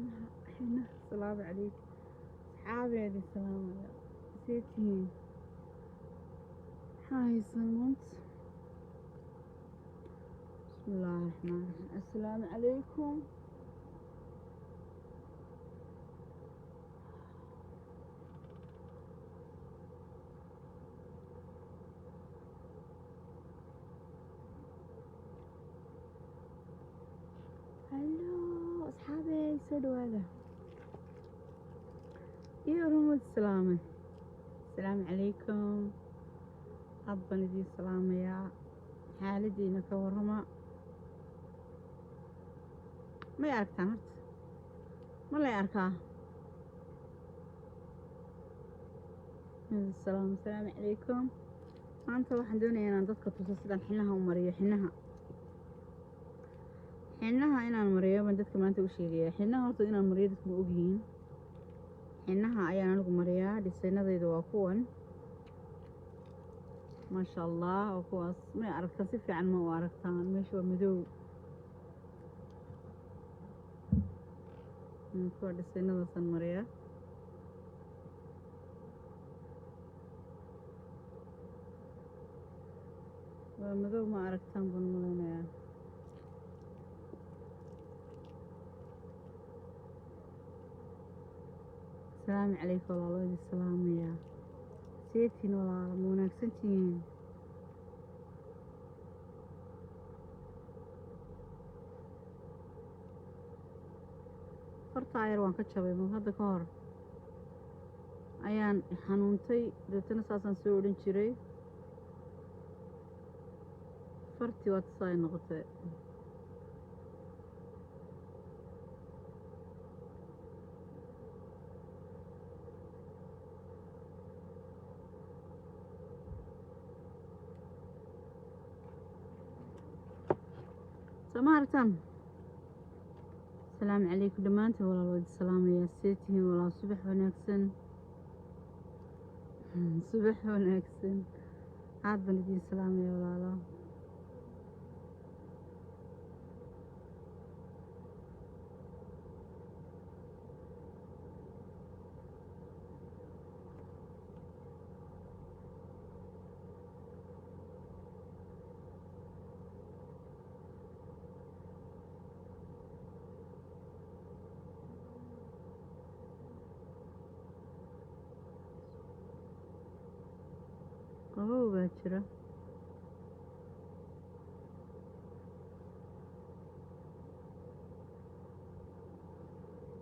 حنا السلام عليكم أصحابي هذه السلام عليكم نسيتني هاي صمت بسم الله الرحمن الرحيم السلام عليكم هلو أصحابي سدوا هذا يا رمض السلامة السلام عليكم أبا ندي السلامة يا حالدينا كورما ما يعرف تمرت ما لا يعرفها السلام عليكم maanta waxaan doonayaa inaan dadka tuso sidaan xinaha u mariyo xinaha inaan mariyo baan dadka maanta u sheegayaa xinaha horta inaan mariyo dadku ma ogyihiin xinaha ayaan anigu mariyaa dhisaynadayda waa kuwan maasha allah oo kuwaas may aragtaan si fiican ma u aragtaan meesha waa madow kuwa dhisaynadaasaan mariyaa waa madow ma aragtaan baan malaynayaa السلام عليكم والله السلام يا سيتين والله مو ناكسنتين فرطاير وان كجبay ma hadda ka hor ayaan xanuuntay dadna saasan soo orin jiray farti waad saay noqotay سمارتان السلام عليكم دمانتي والله الود السلام يا سيتي والله صبح وناكسن صبح وناكسن عاد بندي السلام يا والله qabow baa jira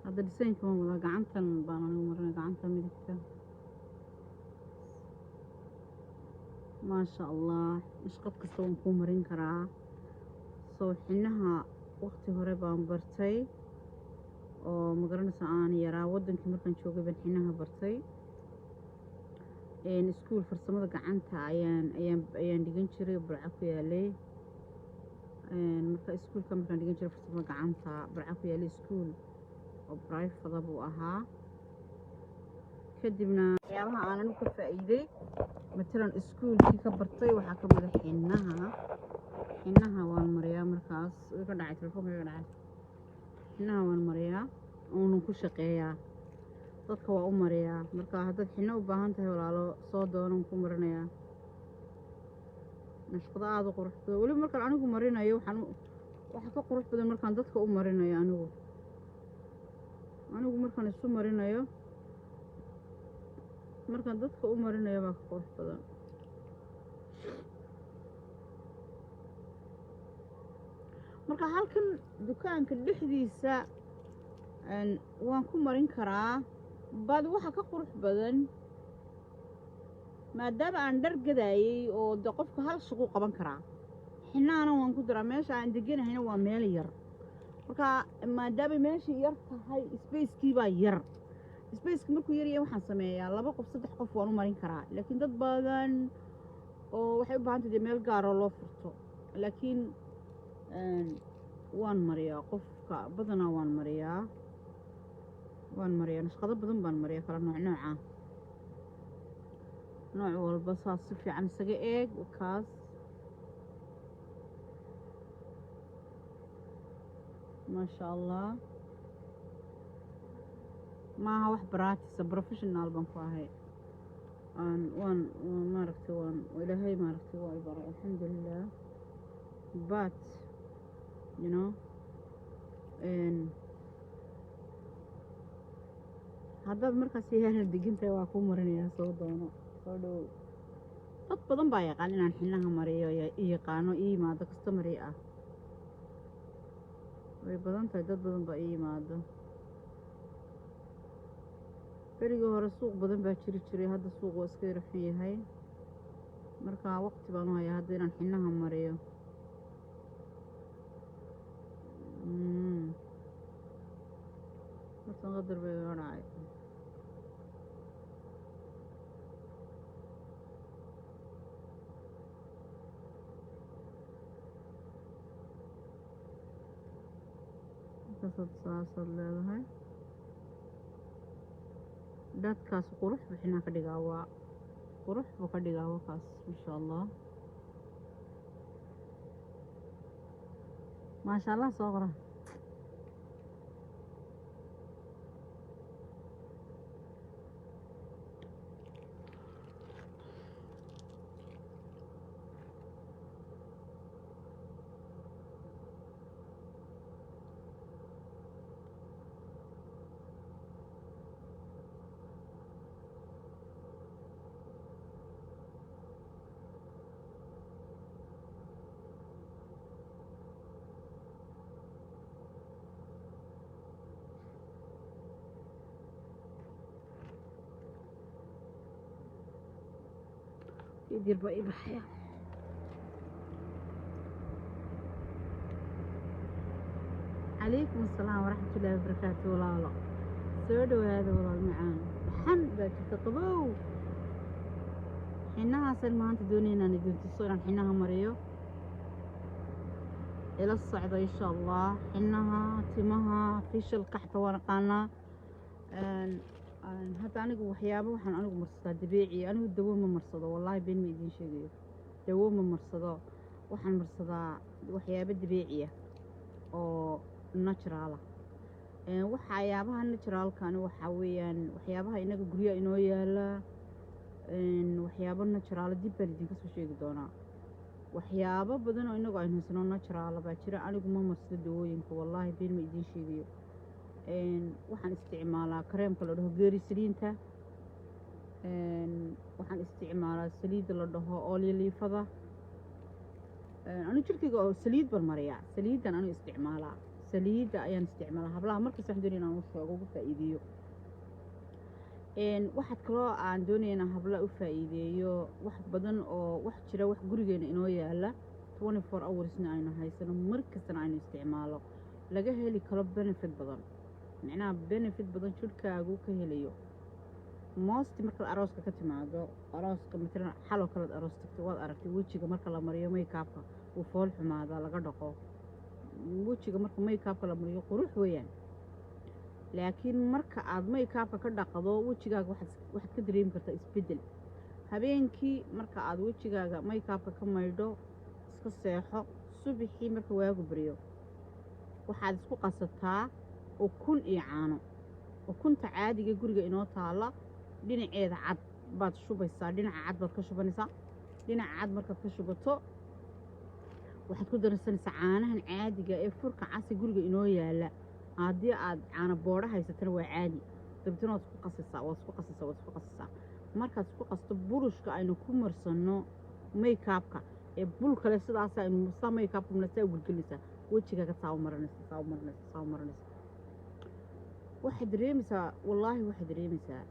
hadda dhisaynka ma wada gacantan baan anigu marinay gacanta midigta maasha allah ishqad kasta waan kuu marin karaa soo xinaha waqti hore baan bartay oo magaranaysa aan yaraa waddankii markaan joogay baan xinaha bartay iskuul farsamada gacanta ayaan dhigan jiray burca ku yaalay marka iskuulka markaan dhigan jiray farsamada gacanta burca ku yaalay iskuul oo private buu ahaa kadibna waxyaabaha aan anigu ka faa'iiday matalan iskuulkii ka bartay waxaa ka mid ah xinaha waan mariyaa markaas ka dhacay telefoonka ka dhacay xinaha waan mariyaa oonan ku shaqeeyaa dadka waa u mariyaa marka haddaad xino u baahan tahay walaalo soo doonan ku marinayaa nashqada aada u qurux badan weliba markaan anigu marinayo waxa ka qurux badan markaan dadka u marinayo anigu markaan isu marinayo markaan dadka u marinayo baa ka qurux badan marka halkan dukaanka dhexdiisa waan ku marin karaa bad waxa ka qurux badan maadaama aan dhar gadaayay oo de qofka hal shaqo qaban karaa xinaana waan ku diraa meesha aan deganahayna waa meel yar marka maadaama meesha yar tahay spacekii baa yar spaceki markuu yar yahay waxaan sameeyaa 2 qof 3 qof waan u marin karaa laakiin dad badan oo waxay u baahan tahay meel gaar ah loo furto laakiin waan mariyaa qofka badanaa waan mariyaa nashqado badan baan mariyaa kala nooc walba saas si fiican isaga eeg kaas ما شاء الله maaha wax baraatisa professional baan ku ahay waan maaragtay waan ilaahay maaragtay waa ibaray alxamdulilah but you know haddaad markaas yahaana degantahay waa ku marinayaa soo doono soo dhow dad badan baa yaqaan inaan xinaha mariyo yaqaano ii yimaado customary ah way badan tahay dad badan baa ii yimaado berigii hore suuq badan baa jiri jiray hadda suuq waa iska yarxun yahay marka waqti baan u hayaa hadda inaan xinaha mariyo markaan qadar bay iga dhacay saasaad leedahay dadkaas qurux bixinaa ka dhigaa waa qurux buu ka dhigaa wakaas insha allah maasha allah soo qora يدير بقى بحياة عليكم السلام ورحمة الله وبركاته ولا سودو هذا والله المعان حن باكي تطبو حينها سلمان تدونينا ندون تصيرا حينها مريو إلى الصعدة إن شاء الله حينها تمها فيش القحطة ورقانا hadda anigu waxyaabo waxaan anigu marsadaa dabiici anigu dawo ma marsado wallahi been ma idin sheegayo dawo ma marsado waxaan marsadaa waxyaabo dabiici ah oo natural ah waxyaabaha naturalkani waxa weeyaan waxyaabaha inaga guryaha inoo yaala waxyaabo natural dib baan idinka soo sheegi doonaa waxyaabo badan oo inagu aynu haysano natural baa jira anigu ma marsado dawooyinka wallahi been ma idin sheegayo waxaan isticmaalaa kareemka la dhaho geerisaliinta waxaan isticmaalaa saliidda la dhaho ooliyoliifada anu jirkayga oo saliid baan mariyaa saliiddan anu isticmaalaa saliidda ayaan isticmaalaa hablaha markasta waxaan doonaya inaan u sheego ugu faa'iideeyo waxaad kaloo aan doonaya inaan hablaha u faa'iideeyo wax badan oo wax jira wax gurigeena inoo yaala 24 hoursna aynu haysano markastana aynu isticmaalo laga heli karo benefit badan معناها benefit بدن شركة كهليو most مركل أراس كتماده أراس كمثلا حلو كلا أراس تكتوال أركتي وجهك مركل مريم ميك أب وفول حماده لقدقه وجهك مركل ميك أب كلا مريم قروح ويان لكن مركل عاد ميك أب كدقه وجهك واحد كدريم كرت إسبدل هبينكي مركل عاد وجهك ميك أب كم يدو سكسيحه صبحي مركل وياك بريو وحد سوق قصتها وكن إعانة وكنت عادي جورجا إنه طالع دين عيد عد بعد شو بيصير دين عد بعد كشوف نسا دين عد مركز كشوفته واحد كده نسان سعانة هن عادي جا فرق عاسي جورجا إنه يلا عادي عاد عنا بورة هاي ستروي عادي تبتنا وسوق قصصة مركز سوق قصة بورش كأنه كمر صنّو ميك أب كا بول كلا سد عسى إنه مصا ميك أب من السوق الكنيسة وتشيكا كتساو مرنس واحد ريمسا والله واحد ريمسا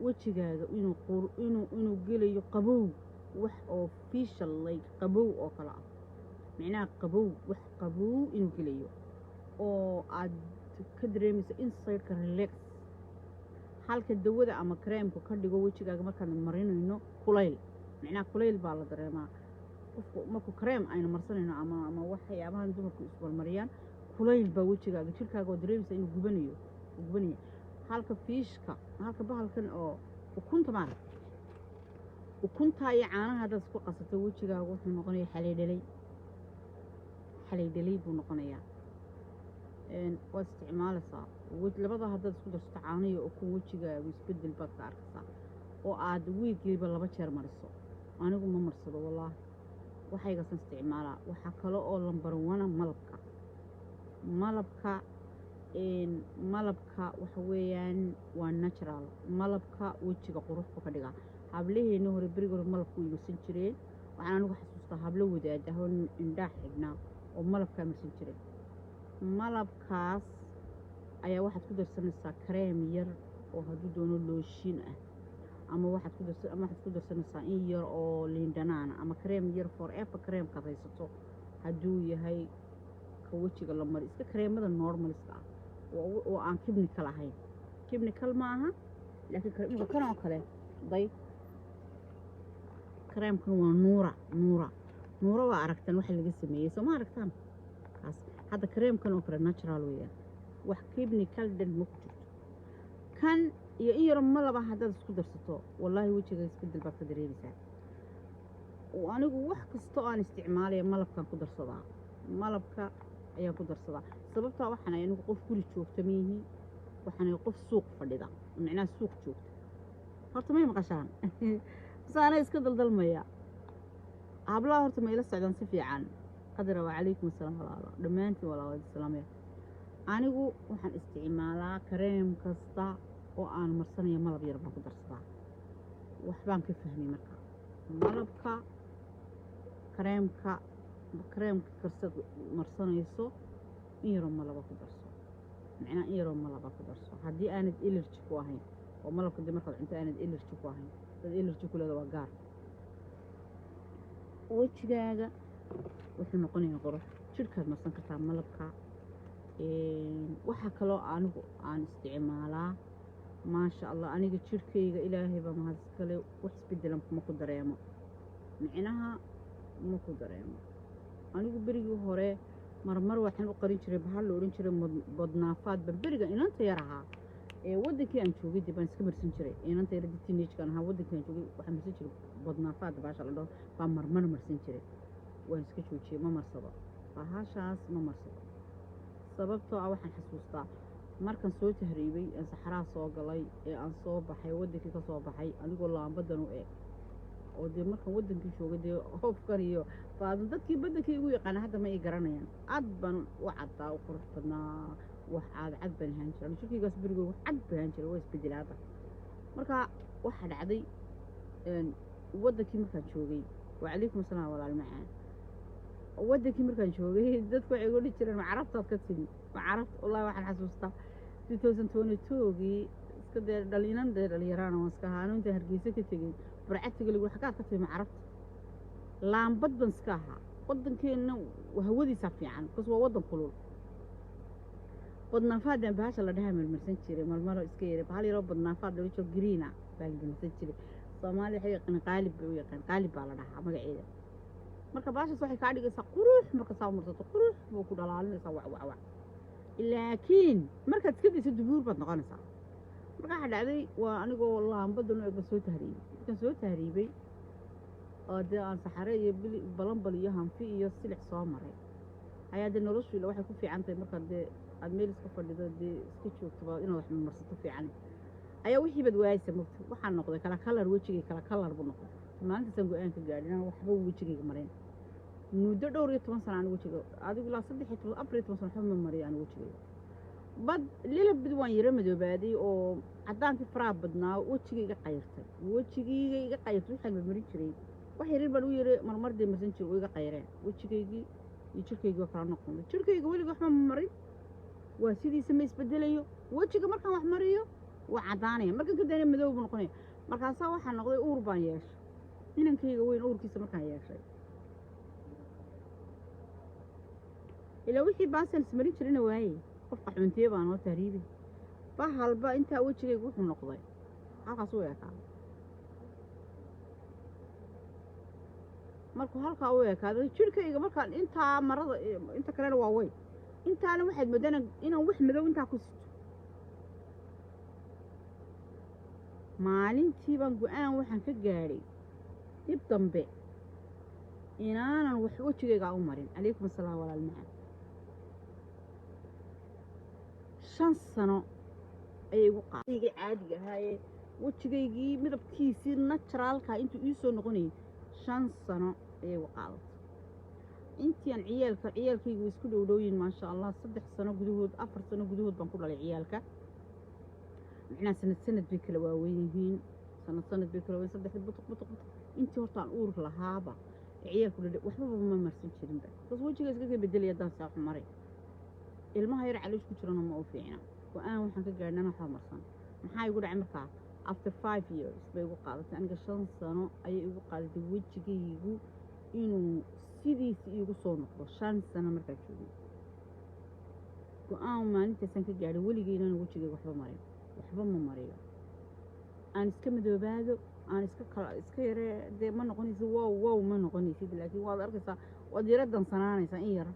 وجهه إنه قلي قبو وح أو فيش الله قبو أو كلا معناه قبو وح قبو إنه قلي أو عاد كدريمسا إنصير كريلاكس حالك الدودة أما كريم كردي جو وجهه ما كان مرينه إنه قليل معناه قليل بالدرجة ماكو كريم أنا مرسلنا أما وحي أما هندوم أسبوع مريان كليل بوجهك جيركاga oo dareemisa inuu gubanayo halka fiishka halka bahalkan oo ukunta ay caanaha dad isku qasato wajigaaga wuxuu noqonayaa xalay dhalay buu noqonayaa واستعمالها لبضها هذا سكدر استعانية وكون وجهها ويسبدل بدك أركسا وعاد ويجي بلا بشر مرسو أنا أقول ما مرسو والله وحاجة استعمالها وحكلا أول لمبروانا ملبكا malabka waxa weeyaan waa natural malabka wajiga quruxda ka dhiga hableena hore bariga malabku iibsan jireen waxaan anigu xasuustaa hablo wadaad ah oo indhaha xidhnaa oo malabka marsan jireen malabkaas ayaa waxaad ku darsanaysaa kareem yar oo hadduu doono looshin ah ama waxaad ku darsanaysaa in yar oo liin dhanaan ama kareem yar forever kareem ka haysato hadduu yahay ka wajiga la mari iska kareemada normalista ah oo aan chemical ahayn chemical maaha laakiin kareemka kan oo kale day kareemkan waa nuura waa aragtaan waxa laga sameeyay soo ma aragtaan kaas hadda kareemkan oo kale natural weeyaan wax chemical dan ma ku jirto kan iyo in yar malaba haddaad isku darsato wallahi wajiga isbedel baad ka dareemaysaa oo anigu wax kasta oo aan isticmaalay malabkan ku darsadaa malabka ayaa ku darsadaa sababta waxaan anigu qof guri joogta miihi waxaan qof suuq fadhida macnaa suuq joogta horta ma maqashaan saana iska daldalmaya hablaha horta ma ila socdaan si fiican qadara wa calaykum assalaam walaalo dhamaantiin walaalo salaamay anigu waxaan isticmaalaa kareem kasta oo aan marsanayo malab yar baan ku darsadaa waxbaan ka fahmay marka malabka kareemka karsad marsanayso in yar malaba ku darso macnaa in yar malaba ku darso haddii aanad allergy ku ahayn oo malabka dib markaad cunto aanad allergy ku ahayn dad allergy ku leedahay waa gaar wajigaaga wuxuu noqonayaa qurux jirkaad marsan kartaa malabka waxa kaloo anigu aan isticmaalaa maasha allah aniga jirkayga ilaahay baa mahad iskale wax isbedelan ma ku dareemo micnaha ma ku dareemo anigu berigii hore marmar waxaan u qarin jiray bahal la oran jiray badnaafaad barberiga inanta yar ahaa wadankii aan joogay dib aan iska marsan jiray inanta yar teenage-kan ahaa wadankii aan joogay waxaan marsan jiray badnaafaad baasha la dhaho baa marmar marsan jiray waan iska joojiyay ma marsado bahashaas ma marsado sababtoo ah waxaan xasuustaa markan soo tahriibay aan saxaraha soo galay ee aan soo baxay wadankii ka soo baxay anigoo laambadan u eeg oo dee markan wadankii joogay dee hoofkan iyo baadan dadkii badankii igu yaqaana hadda ma ay garanayaan cad baan u caddaa u qurux badnaa wax cad baan ahaan jiray shirkaygaas berigood wax cad baan ahaan jiray waa isbedelaada marka waxaa dhacday wadankii markaan joogay wacalaykum assalaam walaal macaan wadankii markaan joogay dadku waxay igu dhihi jireen macarabtaad ka timi macarabta wallahi waxaan xasuustaa 2022gii iska dee dhalinyarana waan iska ahaa inta hargeysa ka tegey burcadtiga lagu xagaad ka timi macarabta laambad baan iska ahaa wadankeena hawadiisa fiican bas waa wadan kulul badnaafaadaan bahasha la dhahaa marmarsan jiray marmaro iska yeeray bahal yaroo badnaafaad lagu jiro greena baan marsan jiray Soomaaliya waxay yaqaan qaalib baa la dhahaa magaceeda marka baashaas waxay ka dhigaysaa qurux marka soo marsato qurux buu ku dhalaalinaysaa wac laakiin markaad iska diso dubuur baad noqonaysaa marka waxa dhacday waa anigoo laambadan oo soo tahriibay oo dee aan saxare iyo balanbal iyo hanfi iyo silix soo maray ayaa dee noloshu waxay ku fiican tahay marka dee aad meel iska fadhido dee iska joogto inaad wax marsato fiican ayaa wixii bad waayay mugti waxaan noqday kala kalar wajigay kala kalar buu noqday maalintaas go'aan ka gaadhin waxba wajigayga mareen muddo dhowr iyo 10 sano aan wajiga adigu la 3 sano xubno mariyay aan wajigayga bad lilabid waan yara madoobaaday oo cadaankii faraha badnaa wajigayga qayrtay waxaan marin jiray wax yarin baan u yiri marmar dee marsan jiray oo iga qayreen wajigaygii iyo jirkayga waa kala noqday jirkayga waliga wax ma marin waa sidiisa ma isbedelayo wajiga markaan wax mariyo waa cadaanaya marka kadana madow buu noqonaya markaas waxaan noqday uur baan yeeshay inankayga weyn uurkiisa markaan yeeshay ilaa wixii baasan ismarin jirina waayay qofka xuntiye baan oo tahriibay bahalba inta wajigayga wuxuu noqday halkaas uu eekaaday markuu halkaa u eekaaday jirkayga markaan intaa marada inta kalena waa way intaana waxaad moodana inaan wax madow intaa ku sito maalintii baan go'aan waxaan ka gaadhay dib dambe inaanan wax wajigayga u marin calaykum assalaam walaal macaan 5 sano ayay igu qaadayga caadiga ahaayee wejigaygii midabkiisii naturalka intuu ii soo noqonayay 5 sano ayay igu qaadatay intii aan ciyaalkaygu isku dhowdhowyin maasha allah 3 sano gudahood 4 sano gudahood baan ku dhalay ciyaalka macnaa sanad bay kala waaweyn yihiin sanad bay kala waaweyn 3 butuq intii horta aan uur lahaaba ciyaalku dhadhe waxba ma marsan jirinba bas wejiga iska bedelaya haddaan saa wax maray ilmaha yar caloos ku jirana ma u fiicna go-aan waxaan ka gaadhnana waxba marsan maxaa igu dhacay markaa after 5 years bay igu qaadatay aniga 5 sano ayay igu qaadatay wejigaygu inuu sidiisa iigu soo noqdo 5 sano markaa joogay go-aan maalintaasaan ka gaadhay weligeynana wejigayga waxba marin waxba ma mariyo aan iska madoobaado aan iska yare dee ma noqonaysid wow ma noqonaysid laakiin waad arkaysaa waad yara dansanaanaysaa in yar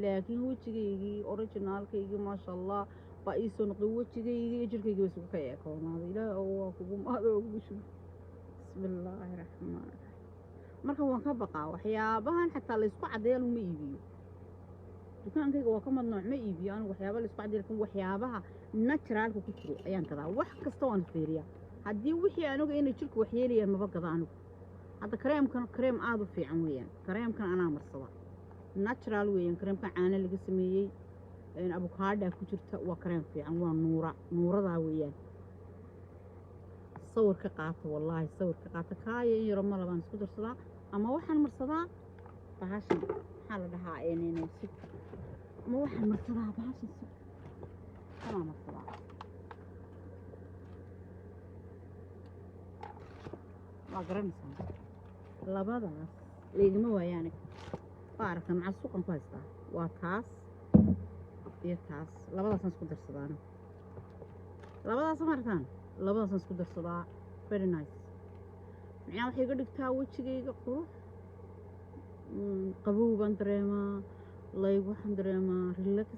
laakiin wejigaygii originaalkaygii maasha allah baa ii soo noqday wejigaygii jirkaygii baa isugu ka eekoonaaday ilaah waa kugu maado ugu shub bismillaahi raxmaan raxiim marka waan ka baqaa waxyaabahan xataa laysku caddeeya anigu ma iibiyo dukaankayga waa ka madnooc ma iibiyo anigu waxyaaba laysku caddeeya laakiin waxyaabaha naturalka ku jiro ayaan gadaa wax kasta waan fiiriyaa haddii wixii aniga inay jirku waxyeelayaan maba gada anigu hadda kareem aad u fiican weeyaan kareemkan anaa marsada natural weeyaan kareemkan caano laga sameeyey avocado ku jirta waa kareem fiican waa nuuradaa weeyaan sawirka qaata wallaahi sawirka qaata kaaya in yaro malabaan isku darsadaa ama waxaan marsadaa bahashan maxaa la dhahaa ama waxaan marsadaa bahashan kanaa marsadaa waa garanaysaa labadaas laygama waayaane waa aragta maca suuqan ku haystaa waa taas iyo taas labadaasaan isku darsadaana labadaas ma aragtaan labadaasaan isku darsadaa very nice macnaa waxay iga dhigtaa wejigayga qurux qabow baan dareemaa waxaan dareemaa relax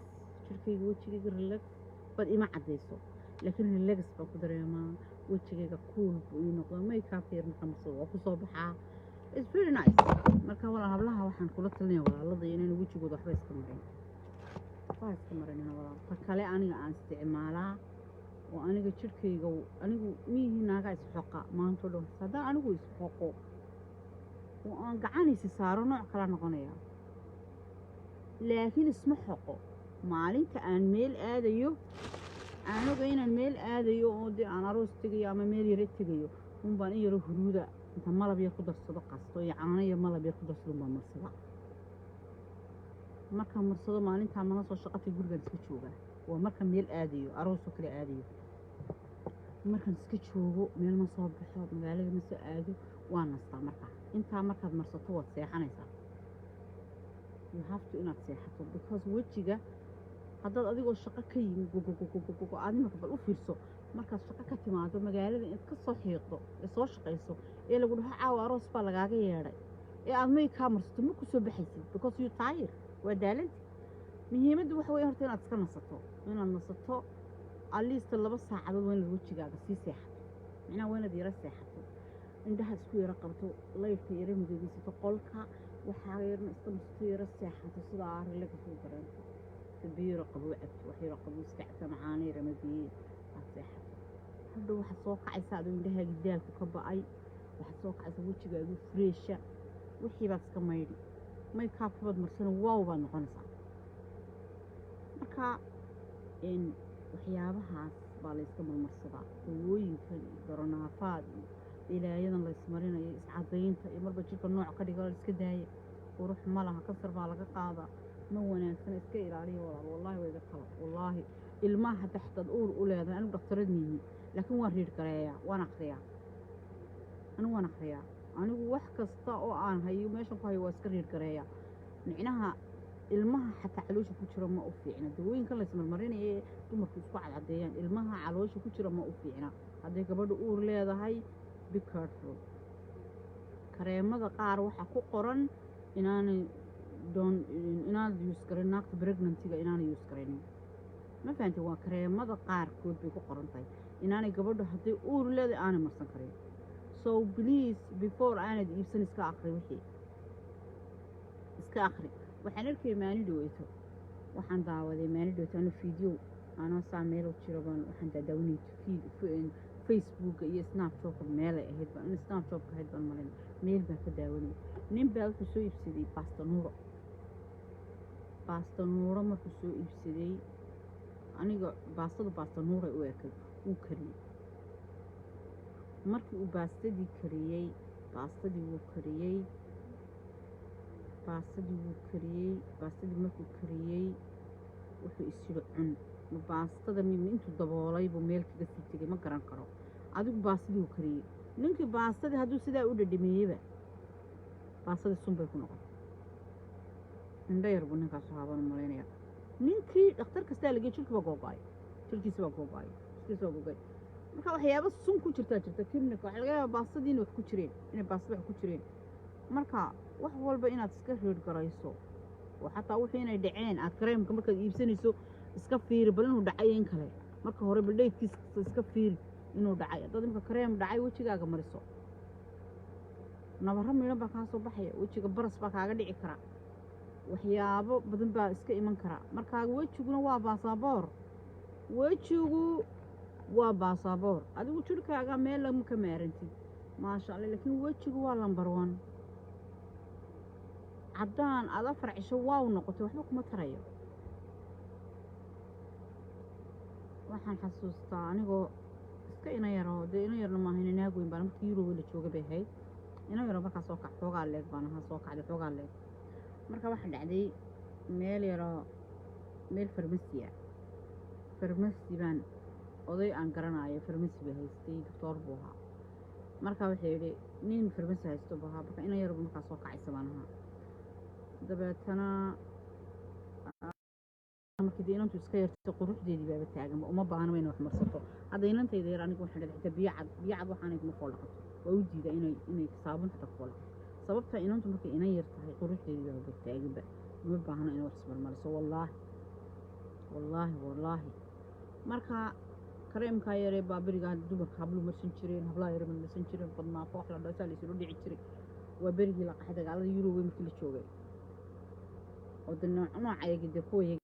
jirkayga wejigayga relax bad ima caddayso laakiin relax baan ku dareemaa wejigayga cool buu ii noqdaa makeup yar markaa marsado waa ku soo baxaa it's very nice marka walaal hablaha waxaan kula talinaya walaalada inayna wejigooda waxba iska marinina walaal ta kale aniga aan isticmaalaa oo aniga jirkayga anigu miyihii naagaa isxoqa maanta dhan haddaan anigu isxoqo oo aan gacanaysi saaro nooc kala noqonaya laakiin isma xoqo maalinta aan meel aadayo aniga inaan meel aadayo oo dee aan aroos tegayo ama meel yara tegayo unbaan in yaro huruuda inta malab yar ku darsado qasto iyo caano iyo malab yar ku darsado unbaan marsada markaan marsado maalintaa mana soo shaqatay gurigaan iska joogaa waa markaan meel aadayo aroosoo kale aadayo markaan iska joogo meel ma soo baxo magaalada ma soo aado waa nastaa markaa intaa markaad marsato waad seexanaysaa you have to inaad seexato because wejiga haddaad adigoo shaqo ka yimid gogogogogogo aad imarka bal u fiirso markaad shaqo ka timaado magaalada inaad ka soo xiiqdo ee soo shaqayso ee lagu dhaho caawa aroos baa lagaaga yeedhay ee aad may kaa marsato ma ku soo baxaysid because you tired waa daalanti muhiimaddu waxa weeye horta inaad iska nasato inaad nasato at least 2 saacadood waa inaad wejigaaga sii seexato macnaha waa inaad yara seexato indhaha isku yara qabto laydhka yara midoobaysato qolka waxaa yarna iska nasato yara seexato sidaa relax u dareento biiro qaboo cabto wax yaro qaboo iska cabta macaani ramadiyey aad seexato hadhow waxaad soo kacaysaa adoo indhahaaga daalku ka ba'ay waxaad soo kacaysaa wejigaagu freesha wixii baad iska maydhi makeup baad marsana wow baad noqonaysaa marka waxyaabahaas baa layska marmarsadaa dawooyinkan iyo daronaafaad iyo ilaayadan laysmarinayo iscadaynta iyo marba jirka nooc ka dhigo iska daaya qurux ma laha kasar baa laga qaadaa ma wanaagsan iska ilaaliyo walaal wallaahi waa iga qaba wallaahi ilmaha taxtad uur u leedahay anigu dhaktarad miyihi laakiin waan riir gareeyaa waan akhriyaa anigu wax kasta oo aan hayo meeshan ku hayo waa iska riir gareeyaa micnaha ilmaha xataa caloosha ku jira ma u fiicna dawooyinkan laysmarmarinaya ee dumarku isku cadcadeeyaan ilmaha caloosha ku jira ma u fiicna hadday gabadha uur leedahay be careful kareemada qaar waxaa ku qoran inaad use garan naagta pregnantiga inaanay use garaynin ma fahantay waa kareemada qaarkood bay ku qoran tahay inaanay gabadhu hadday uur leedahay aanay marsan karin so please before aanad iibsan iska akhri waxaan arkay maani dhaweyto waxaan daawaday maani dhaweyto anu video أنا سامير وشربان وحنا داوني في فيسبوك iyo snapchat meel ay ahayd baan snapchat ka ahayd baan marin meel baan ka daawanay nin baa wuxuu soo iibsaday basta nuuro markuu soo iibsaday aniga basta nuuro u eekay uu kariyay markii uu bastadii kariyay bastadii markuu kariyay wuxuu isiri cun baastada min intuu daboolay buu meel kaga sii tegay ma garan karo adigu baastadii uu kariyay ninkii baastadii hadduu sidaa u dhadhameeyeyba baastadii sun bay ku noqotay indho yar buu ninkaas haabaan malaynaya ninkii dhakhtar kastaa lagey jirkiisa baa googo'ay marka waxyaabo sun ku jirta kimnika waxa laga yaabaa baastadii inay baastada wax ku jireen marka wax walba inaad iska reer garayso oo xataa wixii inay dhaceen aad kareemka markaad iibsanayso iska fiiri bal inuu dhacay in kale marka hore baldheydkiisa iska fiiri inuu dhacay dad imka kareem dhacay wejigaaga mariso nabarro miidhan baa kaa soo baxaya wejiga baras baa kaaga dhici kara waxyaabo badan baa iska iman kara markaa wejiguna waa baasaboor adigu jirkaaga meel lama ka maarantid maasha allah laakiin wejigu waa lambar 1 caddaan aad 4 cisho waaw noqotay waxba kuma tarayo waxaan xasuustaa anigoo iska ina yarna maahan inaag weyn baan markii Yurub la jooga bay ahayd ina yaro markaa soo kac xoogaa leeg baan ahaa soo kacday xoogaa leeg marka waxa dhacday meel farmasi baan oday aan garanayo farmasi bay haystay doctor buu ahaa marka waxa yidhi nin farmasi haysto buu ahaa marka ina yaro markaa soo kacaysa baan ahaa dabeetana markii inantu iska yarto quruxdeedii baaba taagan uma baahna inay wax marsato hadda inantayda yar anigu waxaan dhigtay biyo cad waxaan kuma fool dhaqato waa u diida inay saabun xita fool sababta inantu markay ina yar tahay quruxdeedii baaba taagan uma baahna inay wax ismarmariso wallaahi marka kareemka yaree baabiriga dumarka hablu marsan jireen hablaha yar marsan jireen badnaa koox la dhashay la isoo dhici jiray waa berigii la qaxay dagaalada Yurub markii la joogay oo nooc ayaga kuwa